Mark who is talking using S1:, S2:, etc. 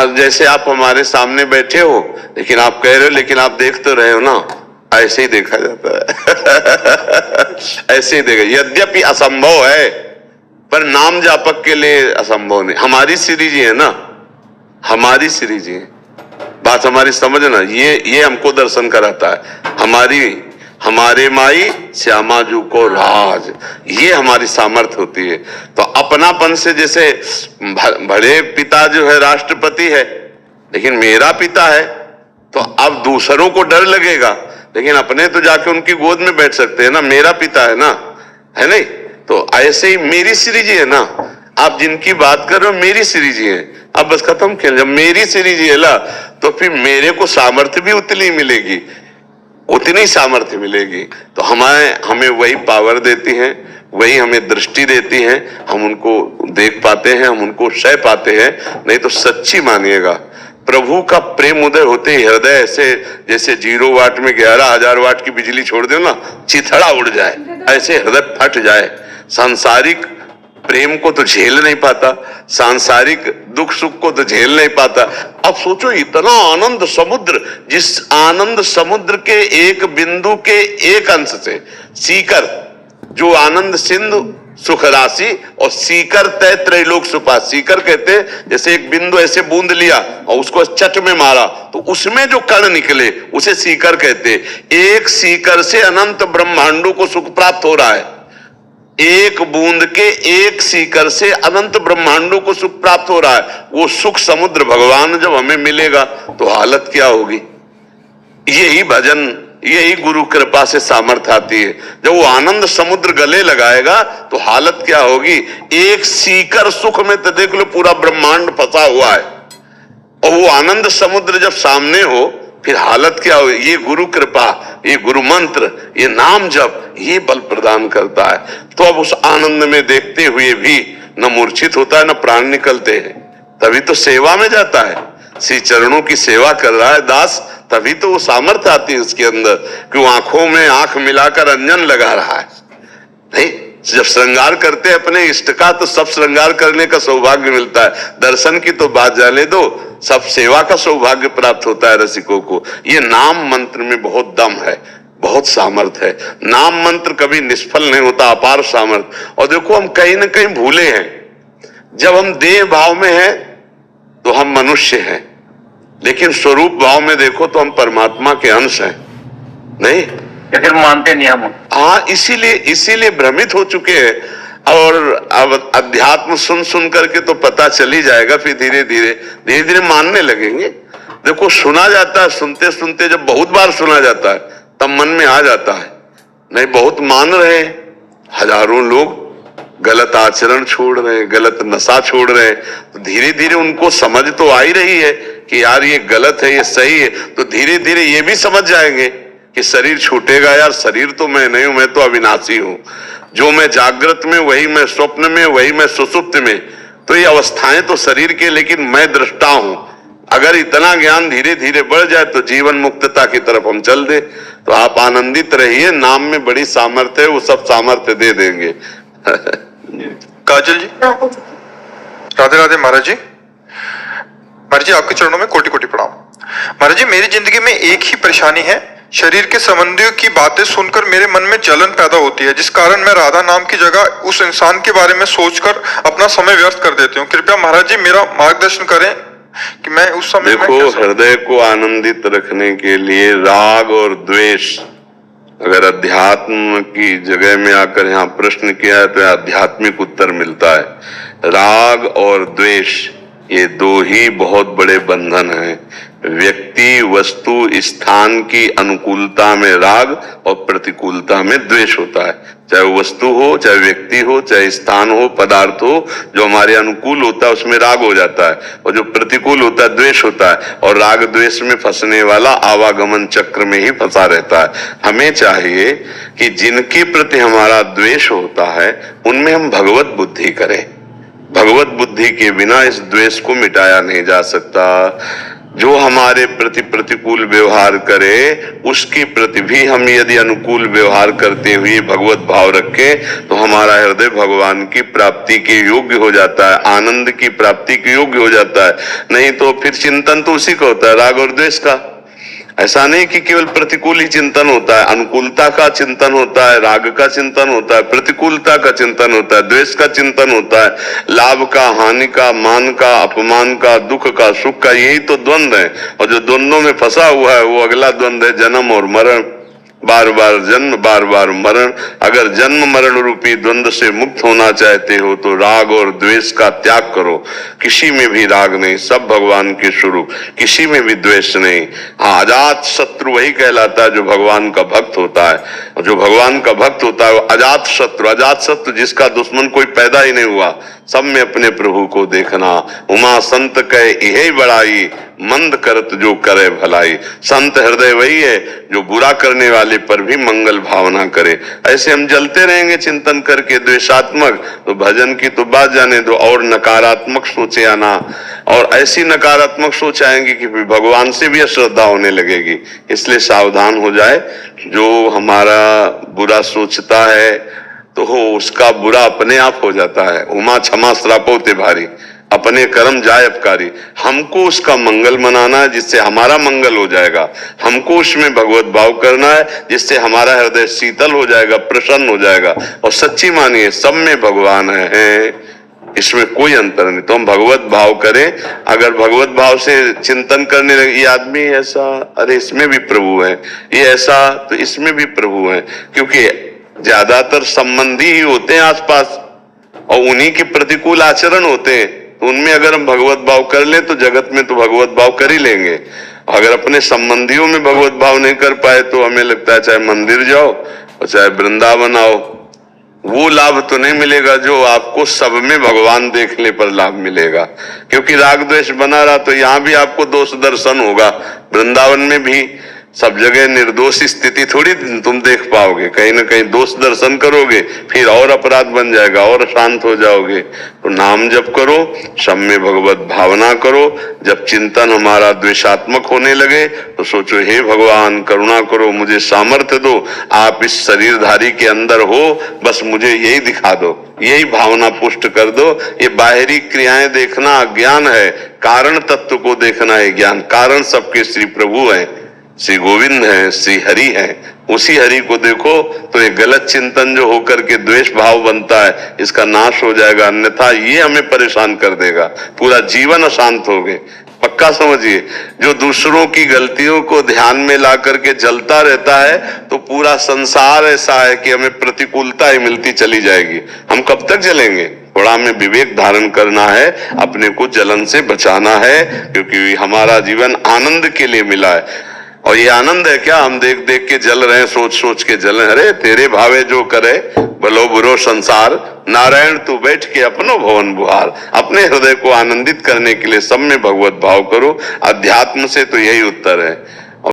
S1: आज जैसे आप हमारे सामने बैठे हो, लेकिन आप कह रहे हो लेकिन आप देख तो रहे हो ना, ऐसे ही देखा जाता है। ऐसे ही देखा, यद्यपि असंभव है पर नाम जापक के लिए असंभव नहीं। हमारी श्री जी है ना, हमारी श्री जी है, बात हमारी समझना, ये हमको दर्शन कराता है। हमारे माई श्यामाजू को राज, ये हमारी सामर्थ्य होती है। तो अपनापन से, जैसे बड़े पिता जो है राष्ट्रपति है, लेकिन मेरा पिता है, तो अब दूसरों को डर लगेगा, लेकिन अपने तो जाके उनकी गोद में बैठ सकते हैं ना, मेरा पिता है ना, है नहीं? तो ऐसे ही मेरी श्री जी है ना, आप जिनकी बात कर रहे हो मेरी श्री जी है। अब बस खत्म खेल, जब मेरी श्री जी है ना, तो फिर मेरे को सामर्थ्य भी उतनी मिलेगी, उतनी सामर्थ्य मिलेगी। तो हमें वही पावर देती हैं, वही हमें दृष्टि देती हैं, हम उनको देख पाते हैं, हम उनको सह पाते हैं। नहीं तो सच्ची मानिएगा, प्रभु का प्रेम उदय होते ही हृदय ऐसे, जैसे 0 वाट में 11,000 वाट की बिजली छोड़ दो ना, चिथड़ा उड़ जाए, ऐसे हृदय फट जाए। सांसारिक प्रेम को तो झेल नहीं पाता, सांसारिक दुख सुख को तो झेल नहीं पाता। अब सोचो, इतना आनंद समुद्र, जिस आनंद समुद्र के एक बिंदु के एक अंश से सीकर, जो आनंद सिंधु सुख राशि और सीकर तय त्रैलोक सुपास, सीकर कहते हैं जैसे एक बिंदु ऐसे बूंद लिया और उसको चट में मारा तो उसमें जो कण निकले उसे सीकर कहते हैं। एक सीकर से अनंत ब्रह्मांडों को सुख प्राप्त हो रहा है, एक बूंद के एक सीकर से अनंत ब्रह्मांडों को सुख प्राप्त हो रहा है। वो सुख समुद्र भगवान जब हमें मिलेगा तो हालत क्या होगी? यही भजन, यही गुरु कृपा से सामर्थ्य आती है। जब वो आनंद समुद्र गले लगाएगा तो हालत क्या होगी? एक सीकर सुख में तो देख लो पूरा ब्रह्मांड फंसा हुआ है, और वो आनंद समुद्र जब सामने हो फिर हालत क्या हो? ये गुरु कृपा, ये गुरु मंत्र, ये नाम जप, ये बल प्रदान करता है। तो अब उस आनंद में देखते हुए भी न मूर्छित होता है, न प्राण निकलते हैं। तभी तो सेवा में जाता है, श्री चरणों की सेवा कर रहा है दास, तभी तो वो सामर्थ्य आती है उसके अंदर कि वो आंखों में आंख मिलाकर अंजन लगा रहा है। नहीं, जब श्रृंगार करते हैं अपने इष्ट का तो सब श्रृंगार करने का सौभाग्य मिलता है। दर्शन की तो बात जाने दो, सब सेवा का सौभाग्य प्राप्त होता है रसिकों को। ये नाम मंत्र में बहुत दम है, बहुत सामर्थ्य है। नाम मंत्र कभी निष्फल नहीं होता, अपार सामर्थ्य। और देखो, हम कहीं ना कहीं भूले हैं, जब हम देह भाव में हैं तो हम मनुष्य हैं, लेकिन स्वरूप भाव में देखो तो हम परमात्मा के अंश हैं। नहीं,
S2: फिर मानते नहीं हम।
S1: हाँ, इसीलिए भ्रमित हो चुके हैं। और अब अध्यात्म सुन सुन करके तो पता चल ही जाएगा, फिर धीरे धीरे मानने लगेंगे। देखो, सुना जाता है, सुनते सुनते जब बहुत बार सुना जाता है तब मन में आ जाता है। नहीं, बहुत मान रहे हैं, हजारों लोग गलत आचरण छोड़ रहे हैं, गलत नशा छोड़ रहे हैं, तो धीरे धीरे उनको समझ तो आ ही रही है कि यार ये गलत है, ये सही है। तो धीरे धीरे ये भी समझ जाएंगे कि शरीर छूटेगा यार, शरीर तो मैं नहीं हूं, मैं तो अविनाशी हूं। जो मैं जागृत में वही मैं स्वप्न में, वही मैं सुषुप्त में। तो ये अवस्थाएं तो शरीर के, लेकिन मैं दृष्टा हूं। अगर इतना ज्ञान धीरे धीरे बढ़ जाए तो जीवन मुक्तता की तरफ हम चल दे। तो आप आनंदित रहिए, नाम में बड़ी सामर्थ्य है, वो सब सामर्थ्य दे देंगे।
S3: काजल जी, राधे राधे महाराज जी। महाराज जी, आपके चरणों में कोटि कोटि प्रणाम। महाराज जी, मेरी जिंदगी में एक ही परेशानी है, शरीर के संबंधियों की बातें सुनकर मेरे मन में जलन पैदा होती है, जिस कारण मैं राधा नाम की जगह उस इंसान के बारे में सोचकर अपना समय व्यर्थ कर देती हूँ। कृपया महाराज जी मेरा मार्गदर्शन करें कि मैं उस समय
S1: देखो, हृदय को आनंदित रखने के लिए राग और द्वेष, अगर अध्यात्म की जगह में आकर यहाँ प्रश्न किया है तो आध्यात्मिक उत्तर मिलता है। राग और द्वेष ये दो ही बहुत बड़े बंधन हैं। व्यक्ति, वस्तु, स्थान की अनुकूलता में राग और प्रतिकूलता में द्वेष होता है। चाहे वो वस्तु हो, चाहे व्यक्ति हो, चाहे स्थान हो, पदार्थ हो, जो हमारे अनुकूल होता है उसमें राग हो जाता है, और जो प्रतिकूल होता है द्वेष होता है। और राग द्वेष में फंसने वाला आवागमन चक्र में ही फंसा रहता है। हमें चाहिए कि जिनके प्रति हमारा द्वेष होता है उनमें हम भगवत बुद्धि करें। भगवत बुद्धि के बिना इस द्वेष को मिटाया नहीं जा सकता। जो हमारे प्रति प्रतिकूल व्यवहार करे उसके प्रति भी हम यदि अनुकूल व्यवहार करते हुए भगवत भाव रखें तो हमारा हृदय भगवान की प्राप्ति के योग्य हो जाता है, आनंद की प्राप्ति के योग्य हो जाता है। नहीं तो फिर चिंतन तो उसी का होता है, राग और द्वेष का। ऐसा नहीं कि केवल प्रतिकूल ही चिंतन होता है, अनुकूलता का चिंतन होता है, राग का चिंतन होता है, प्रतिकूलता का चिंतन होता है, द्वेष का चिंतन होता है, लाभ का, हानि का, मान का, अपमान का, दुख का, सुख का, यही तो द्वंद्व है। और जो द्वंद्वों में फंसा हुआ है वो अगला द्वंद्व है जन्म और मरण, बार बार जन्म बार बार मरण। अगर जन्म मरण रूपी द्वंद्व से मुक्त होना चाहते हो तो राग और द्वेष का त्याग करो। किसी में भी राग नहीं, सब भगवान के स्वरूप, किसी में भी द्वेष नहीं। हाँ, अजात शत्रु वही कहलाता है जो भगवान का भक्त होता है। और जो भगवान का भक्त होता है वो अजात शत्रु, अजात शत्रु जिसका दुश्मन कोई पैदा ही नहीं हुआ, सब में अपने प्रभु को देखना। उमा संत कहे यही बड़ाई, मंद करत जो करे भलाई। संत हृदय वही है जो बुरा करने वाले पर भी मंगल भावना करे। ऐसे हम जलते रहेंगे चिंतन करके द्वेषात्मक, तो भजन की तो बात जाने दो, और नकारात्मक सोचे आना, और ऐसी नकारात्मक सोच आएंगी कि भगवान से भी अश्रद्धा होने लगेगी। इसलिए सावधान हो जाए, जो हमारा बुरा सोचता है तो हो उसका बुरा अपने आप हो जाता है। उमा क्षमा श्रापोते भारी, अपने कर्म जाय अपकारी। हमको उसका मंगल मनाना है जिससे हमारा मंगल हो जाएगा। हमको उसमें भगवत भाव करना है जिससे हमारा हृदय शीतल हो जाएगा, प्रसन्न हो जाएगा। और सच्ची मानिए सब में भगवान है, इसमें कोई अंतर नहीं। तो हम भगवत भाव करें। अगर भगवत भाव से चिंतन करने लगे, ये आदमी ऐसा, अरे इसमें भी प्रभु है, ये ऐसा, तो इसमें भी प्रभु है। क्योंकि ज्यादातर संबंधी ही होते हैं आसपास और उन्हीं के प्रतिकूल आचरण होते हैं। तो उनमें अगर हम भगवत भाव कर लें तो जगत में तो भगवत भाव कर ही लेंगे। अगर अपने संबंधियों में भगवत भाव नहीं कर पाए तो हमें लगता है चाहे मंदिर जाओ और चाहे वृंदावन आओ, वो लाभ तो नहीं मिलेगा जो आपको सब में भगवान देखने पर लाभ मिलेगा। क्योंकि राग द्वेष बना रहा तो यहाँ भी आपको दोष दर्शन होगा, वृंदावन में भी सब जगह निर्दोष स्थिति थोड़ी तुम देख पाओगे, कहीं ना कहीं दोष दर्शन करोगे, फिर और अपराध बन जाएगा और शांत हो जाओगे। तो नाम जप करो, सब में भगवत भावना करो। जब चिंतन हमारा द्वेषात्मक होने लगे तो सोचो हे भगवान करुणा करो, मुझे सामर्थ्य दो, आप इस शरीरधारी के अंदर हो, बस मुझे यही दिखा दो, यही भावना पुष्ट कर दो। ये बाहरी क्रियाएं देखना अज्ञान है, कारण तत्व को देखना है ज्ञान। कारण सबके श्री प्रभु है, श्री गोविंद है, श्री हरि है। उसी हरि को देखो तो ये गलत चिंतन जो होकर के द्वेष भाव बनता है इसका नाश हो जाएगा। अन्यथा ये हमें परेशान कर देगा, पूरा जीवन अशांत हो गए। पक्का समझिए, जो दूसरों की गलतियों को ध्यान में ला करके जलता रहता है तो पूरा संसार ऐसा है कि हमें प्रतिकूलता ही मिलती चली जाएगी। हम कब तक जलेंगे? थोड़ा हमें विवेक धारण करना है, अपने को जलन से बचाना है, क्योंकि हमारा जीवन आनंद के लिए मिला है। और ये आनंद है क्या हम देख देख के जल रहे हैं, सोच सोच के जल रहे हैं? अरे तेरे भावे जो करे भलो बुरो संसार, नारायण तू बैठ के अपनो भवन बुहार। अपने हृदय को आनंदित करने के लिए सब में भगवत भाव करो। अध्यात्म से तो यही उत्तर है।